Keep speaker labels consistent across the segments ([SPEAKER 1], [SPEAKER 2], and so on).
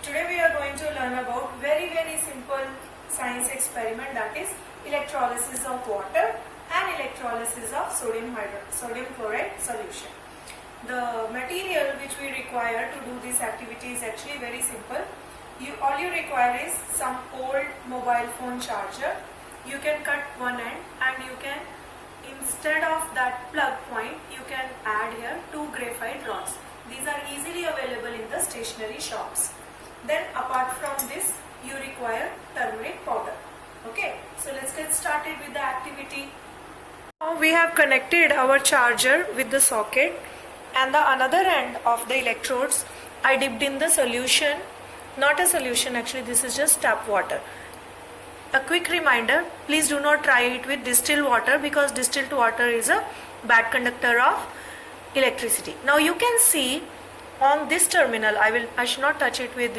[SPEAKER 1] Today we are going to learn about very simple science experiment, that is electrolysis of water and electrolysis of sodium chloride solution. The material which we require to do this activity is actually very simple. All you require is some old mobile phone charger. You can cut one end and you can, instead of that plug point, you can add here 2 graphite rods. These are easily available in the stationery shops. Then apart from this, you require turmeric powder. Okay, so let's get started with the activity. Now we have connected our charger with the socket, and the another end of the electrodes I dipped in the solution. Not a solution, actually this is just tap water. A quick reminder, please do not try it with distilled water because distilled water is a bad conductor of electricity. Now you can see on this terminal, I should not touch it with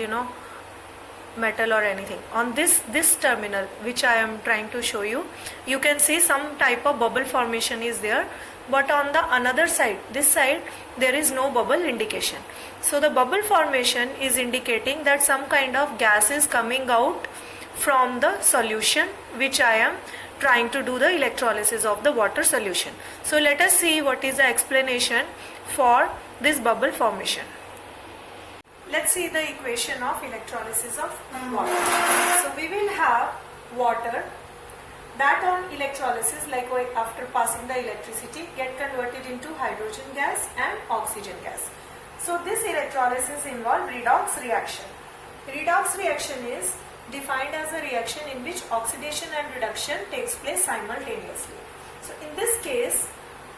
[SPEAKER 1] metal or anything. On this terminal which I am trying to show you, you can see some type of bubble formation is there, but on the another side, this side, there is no bubble indication. So the bubble formation is indicating that some kind of gas is coming out from the solution which I am trying to do the electrolysis of the water solution. So let us see what is the explanation for this bubble formation. Let's see the equation of electrolysis of water. So we will have water that on electrolysis, like after passing the electricity, get converted into hydrogen gas and oxygen gas. So this electrolysis involves redox reaction. Redox reaction is defined as a reaction in which oxidation and reduction takes place simultaneously. So in this case,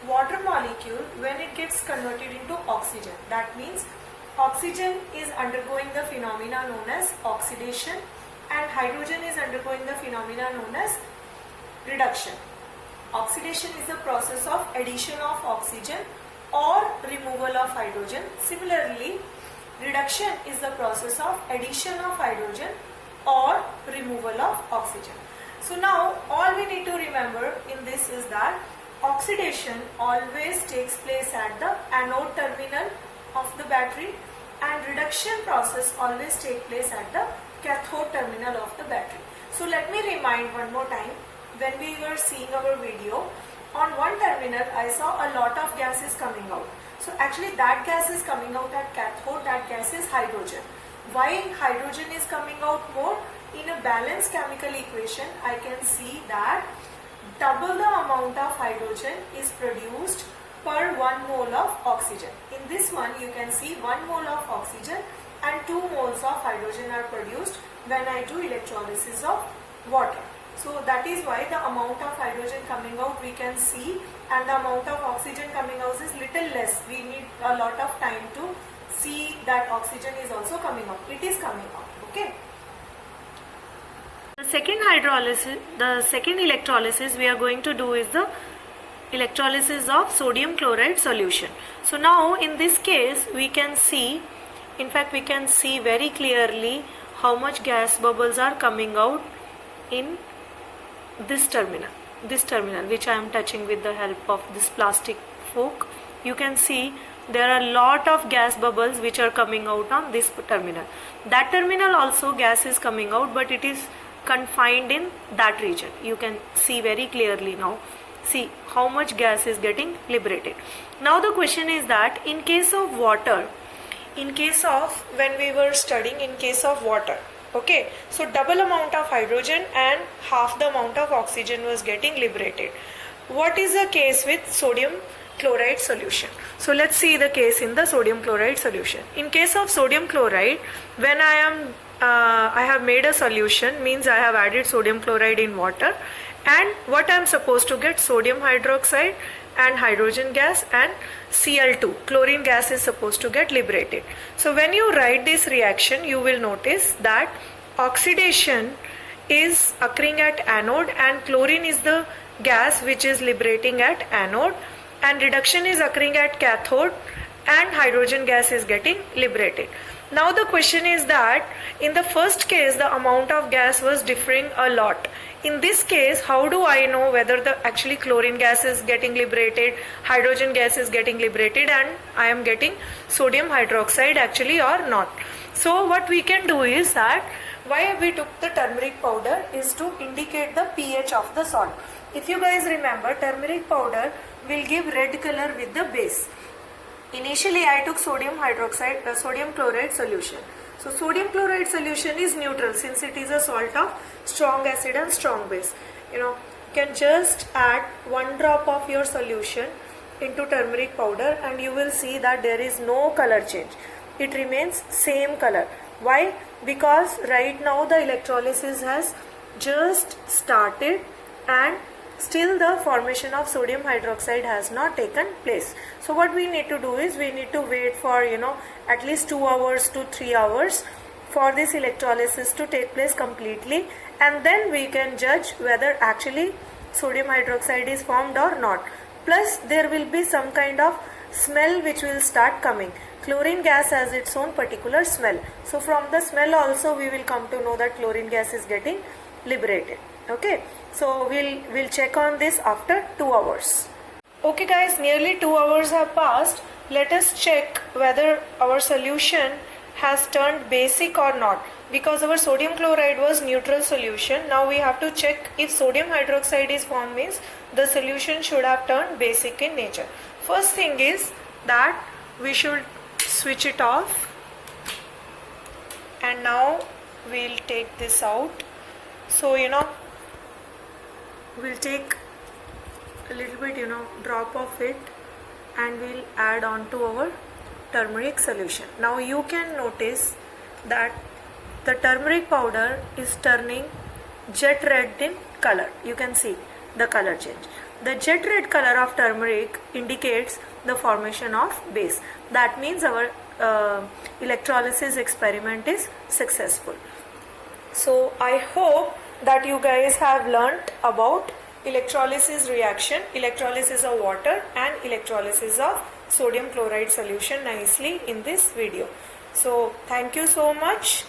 [SPEAKER 1] water molecule, when it gets converted into oxygen, that means oxygen is undergoing the phenomena known as oxidation and hydrogen is undergoing the phenomena known as reduction. Oxidation is the process of addition of oxygen or removal of hydrogen. Similarly, reduction is the process of addition of hydrogen or removal of oxygen. So now all we need to remember in this is that oxidation always takes place at the anode terminal of the battery and reduction process always takes place at the cathode terminal of the battery. So let me remind one more time, when we were seeing our video, on one terminal I saw a lot of gases coming out. So actually that gas is coming out at cathode, that gas is hydrogen. Why hydrogen is coming out more? In a balanced chemical equation, I can see that double the amount of hydrogen is produced per 1 mole of oxygen. In this one, you can see 1 mole of oxygen and 2 moles of hydrogen are produced when I do electrolysis of water. So that is why the amount of hydrogen coming out we can see, and the amount of oxygen coming out is little less. We need a lot of time to see that oxygen is also coming out. It is coming out. Okay. The second electrolysis we are going to do is the electrolysis of sodium chloride solution. So now in this case we can see, in fact we can see very clearly how much gas bubbles are coming out in this terminal which I am touching with the help of this plastic fork. You can see there are a lot of gas bubbles which are coming out on this terminal. That terminal also gas is coming out, but it is confined in that region. You can see very clearly now. See how much gas is getting liberated. Now the question is that in case of water, when we were studying in case of water, okay, so double amount of hydrogen and half the amount of oxygen was getting liberated. What is the case with sodium chloride solution? So let's see the case in the sodium chloride solution. In case of sodium chloride, when I have made a solution, means I have added sodium chloride in water, and what I am supposed to get, sodium hydroxide and hydrogen gas and Cl2, chlorine gas is supposed to get liberated. So when you write this reaction, you will notice that oxidation is occurring at anode and chlorine is the gas which is liberating at anode, and reduction is occurring at cathode and hydrogen gas is getting liberated. Now the question is that in the first case the amount of gas was differing a lot. In this case, how do I know whether the actually chlorine gas is getting liberated, hydrogen gas is getting liberated, and I am getting sodium hydroxide actually or not? So what we can do is that why we took the turmeric powder is to indicate the pH of the salt. If you guys remember, turmeric powder will give red color with the base. Initially I took sodium hydroxide, sodium chloride solution. So sodium chloride solution is neutral since it is a salt of strong acid and strong base. You can just add 1 drop of your solution into turmeric powder and you will see that there is no color change. It remains same color. Why? Because right now the electrolysis has just started and still the formation of sodium hydroxide has not taken place. So what we need to do is we need to wait for at least 2 hours to 3 hours for this electrolysis to take place completely, and then we can judge whether actually sodium hydroxide is formed or not. Plus there will be some kind of smell which will start coming. Chlorine gas has its own particular smell. So from the smell also we will come to know that chlorine gas is getting liberated. Okay, so we'll check on this after 2 hours. Okay guys, nearly 2 hours have passed. Let us check whether our solution has turned basic or not, because our sodium chloride was neutral solution. Now we have to check if sodium hydroxide is formed, means the solution should have turned basic in nature. First thing is that we should switch it off, and now we'll take this out. So we'll take a little bit drop of it and we'll add on to our turmeric solution. Now you can notice that the turmeric powder is turning jet red in color. You can see the color change. The jet red color of turmeric indicates the formation of base. That means our electrolysis experiment is successful. So I hope that you guys have learnt about electrolysis reaction, electrolysis of water and electrolysis of sodium chloride solution nicely in this video. So thank you so much.